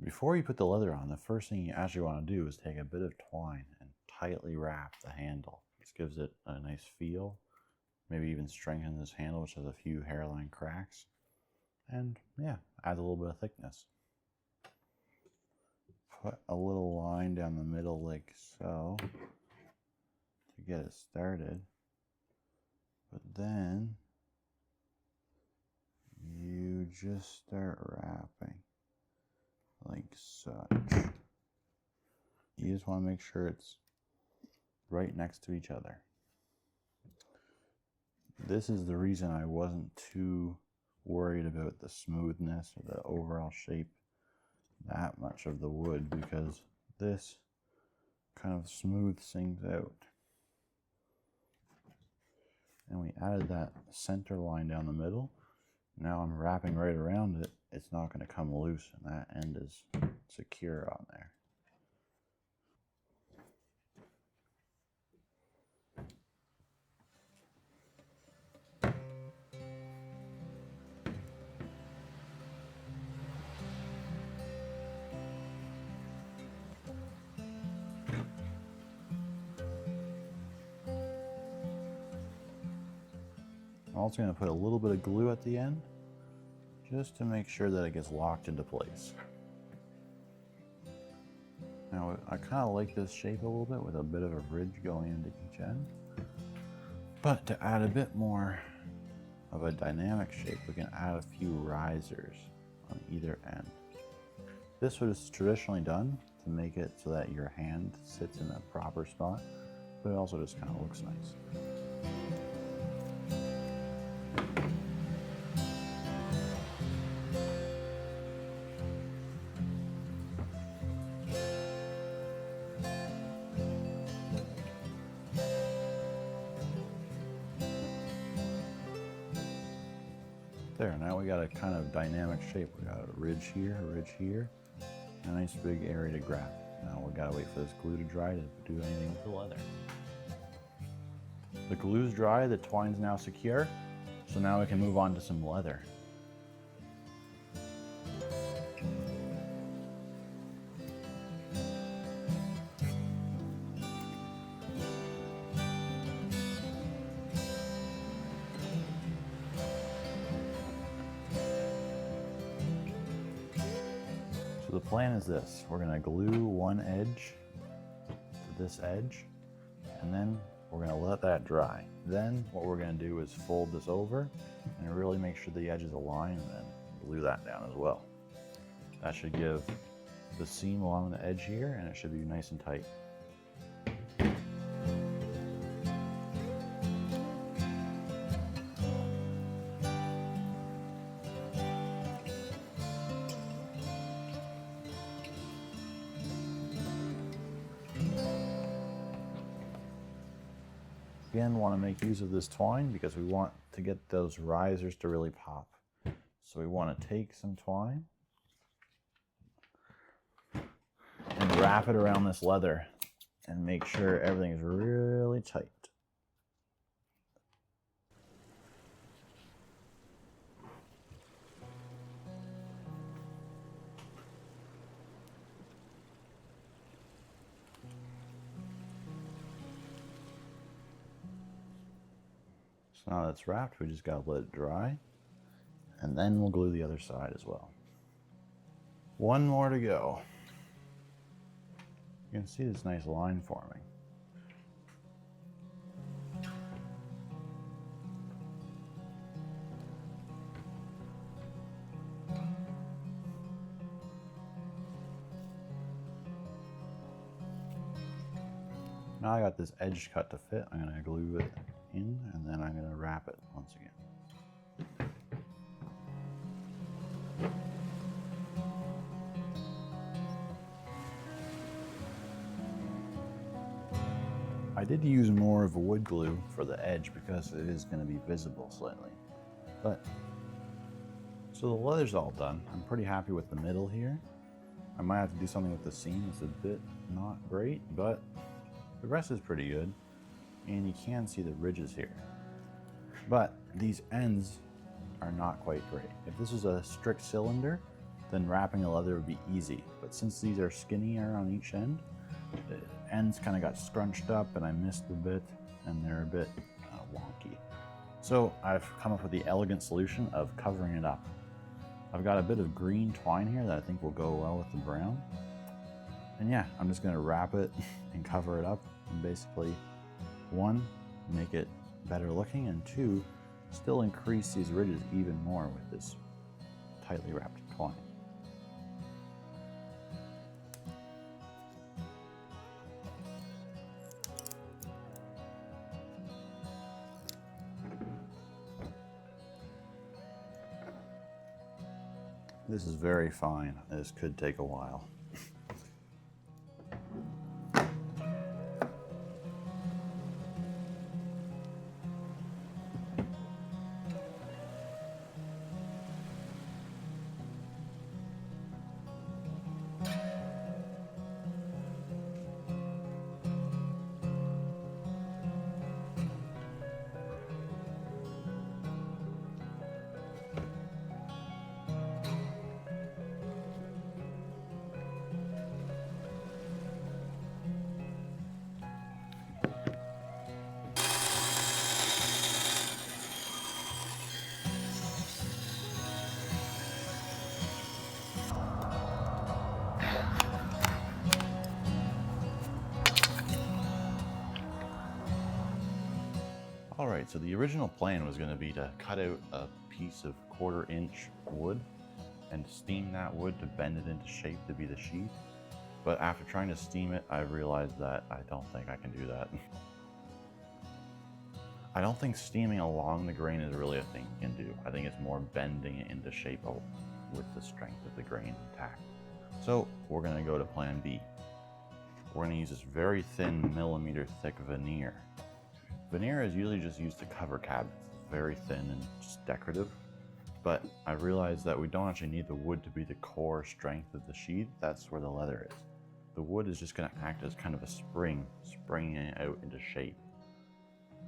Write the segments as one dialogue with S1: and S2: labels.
S1: Before you put the leather on, the first thing you actually want to do is take a bit of twine and tightly wrap the handle. This gives it a nice feel, maybe even strengthen this handle, which has a few hairline cracks, and yeah, adds a little bit of thickness. Put a little line down the middle like so to get it started, but then you just start wrapping like such. You just want to make sure it's right next to each other. This is the reason I wasn't too worried about the smoothness or the overall shape that much of the wood, because this kind of smooths things out. And we added that center line down the middle. Now I'm wrapping right around it. It's not going to come loose, and that end is secure on there. I'm also going to put a little bit of glue at the end, just to make sure that it gets locked into place. Now I kind of like this shape a little bit with a bit of a ridge going into each end. But to add a bit more of a dynamic shape, we can add a few risers on either end. This was traditionally done to make it so that your hand sits in a proper spot, but it also just kind of looks nice. There, now we got a kind of dynamic shape. We got a ridge here, a nice big area to grab. Now we gotta wait for this glue to dry to do anything with the leather. The glue's dry, the twine's now secure, so now we can move on to some leather. So the plan is this: we're going to glue one edge to this edge, and then we're going to let that dry. Then what we're going to do is fold this over and really make sure the edges align, and then glue that down as well. That should give the seam along the edge here, and it should be nice and tight. Again, want to make use of this twine because we want to get those risers to really pop. So we want to take some twine and wrap it around this leather and make sure everything is really tight. So now that's wrapped, we just gotta let it dry, and then we'll glue the other side as well. One more to go. You can see this nice line forming. Now I got this edge cut to fit. I'm gonna glue it in, and then I'm gonna wrap it once again. I did use more of a wood glue for the edge because it is going to be visible slightly. But so the leather's all done. I'm pretty happy with the middle here. I might have to do something with the seam. It's a bit not great, but the rest is pretty good. And you can see the ridges here. But these ends are not quite great. If this was a strict cylinder, then wrapping the leather would be easy. But since these are skinnier on each end, the ends kind of got scrunched up and I missed a bit and they're a bit wonky. So I've come up with the elegant solution of covering it up. I've got a bit of green twine here that I think will go well with the brown. And yeah, I'm just gonna wrap it and cover it up and basically, one, make it better looking, and two, still increase these ridges even more with this tightly wrapped twine. This is very fine. This could take a while. Alright, so the original plan was going to be to cut out a piece of 1/4 inch wood and steam that wood to bend it into shape to be the sheath. But after trying to steam it, I realized that I don't think I can do that. I don't think steaming along the grain is really a thing you can do. I think it's more bending it into shape with the strength of the grain intact. So we're going to go to plan B. We're going to use this very thin millimeter thick veneer. Veneer is usually just used to cover cabinets. It's very thin and just decorative. But I realized that we don't actually need the wood to be the core strength of the sheath. That's where the leather is. The wood is just going to act as kind of a spring, springing it out into shape.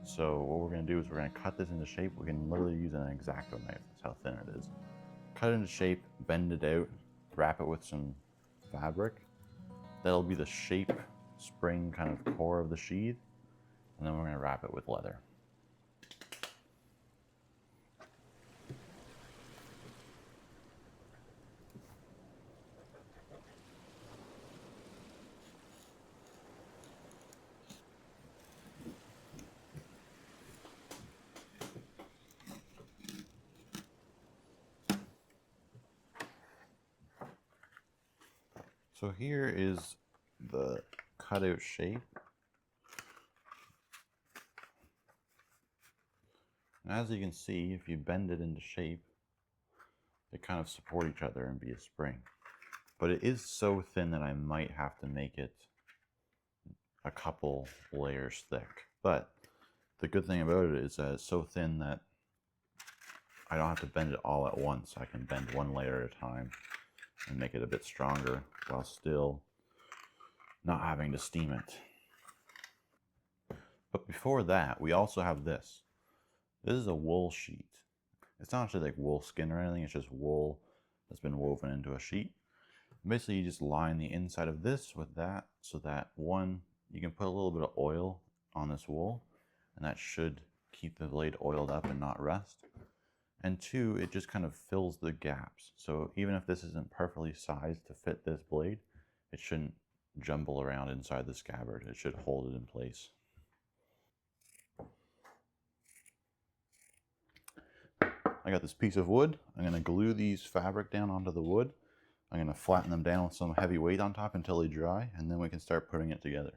S1: So what we're going to do is we're going to cut this into shape. We can literally use an X-Acto knife. That's how thin it is. Cut it into shape, bend it out, wrap it with some fabric. That'll be the shape, spring kind of core of the sheath. And then we're going to wrap it with leather. So here is the cutout shape. And as you can see, if you bend it into shape, they kind of support each other and be a spring. But it is so thin that I might have to make it a couple layers thick. But the good thing about it is that it's so thin that I don't have to bend it all at once. I can bend one layer at a time and make it a bit stronger while still not having to steam it. But before that, we also have this. This is a wool sheet. It's not actually like wool skin or anything, it's just wool that's been woven into a sheet. Basically, you just line the inside of this with that so that one, you can put a little bit of oil on this wool and that should keep the blade oiled up and not rust. And two, it just kind of fills the gaps. So even if this isn't perfectly sized to fit this blade, it shouldn't jumble around inside the scabbard. It should hold it in place. I got this piece of wood. I'm going to glue these fabric down onto the wood. I'm going to flatten them down with some heavy weight on top until they dry, and then we can start putting it together.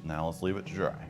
S1: Now let's leave it to dry.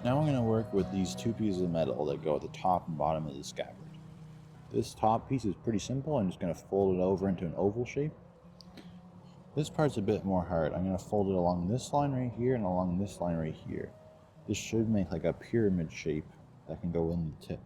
S1: Now I'm going to work with these two pieces of metal that go at the top and bottom of the scabbard. This top piece is pretty simple. I'm just going to fold it over into an oval shape. This part's a bit more hard. I'm going to fold it along this line right here and along this line right here. This should make like a pyramid shape that can go in the tip.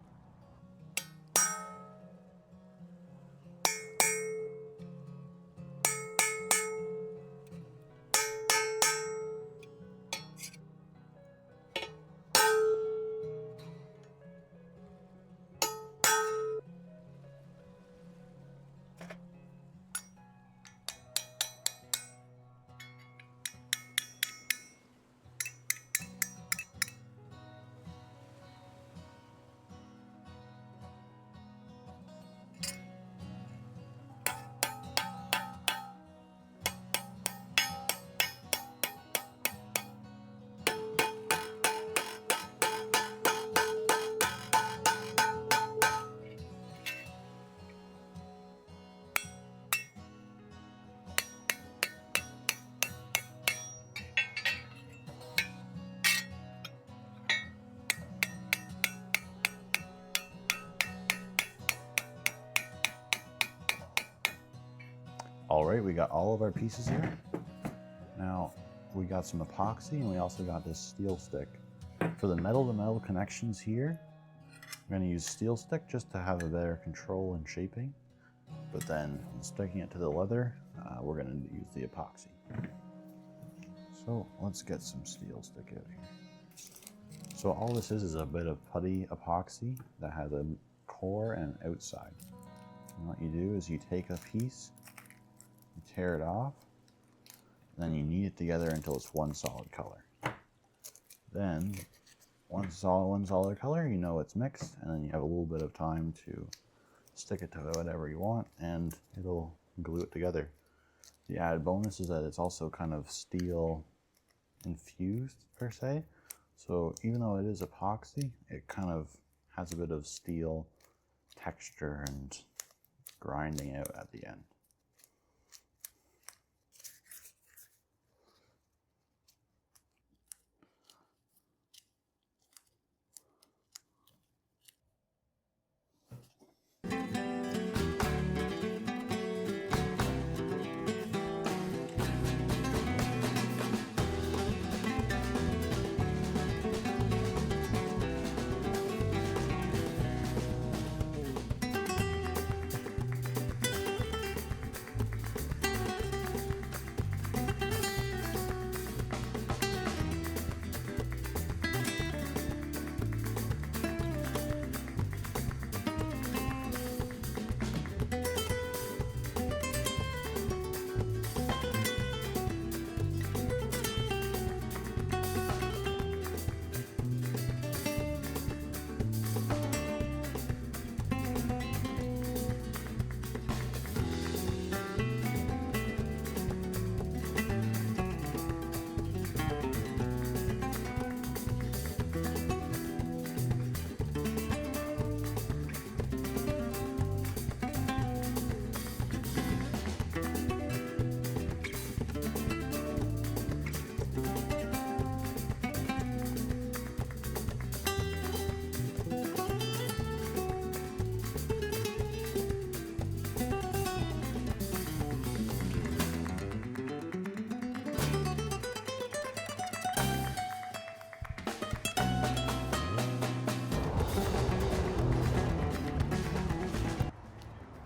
S1: All right, we got all of our pieces here. Now we got some epoxy and we also got this steel stick. For the metal to metal connections here, I'm going to use steel stick just to have a better control and shaping. But then sticking it to the leather, we're going to use the epoxy. So let's get some steel stick out here. So all this is a bit of putty epoxy that has a core and an outside. And what you do is you take a piece, you tear it off, then you knead it together until it's one solid color. Then, one solid color, you know it's mixed, and then you have a little bit of time to stick it to whatever you want, and it'll glue it together. The added bonus is that it's also kind of steel infused, per se. So even though it is epoxy, it kind of has a bit of steel texture and grinding out at the end.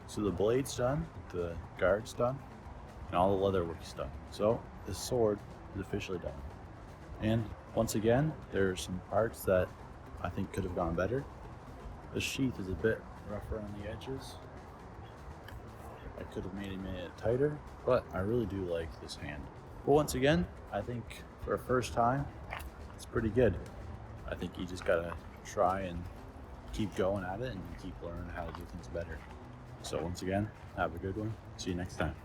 S1: So the blade's done, the guard's done, and all the leather work's done. So this sword is officially done. And once again, there's some parts that I think could have gone better. The sheath is a bit rougher on the edges. I could have made it tighter, but I really do like this hand. But once again, I think for a first time, it's pretty good. I think you just gotta try and keep going at it and keep learning how to do things better. So once again, have a good one. See you next time.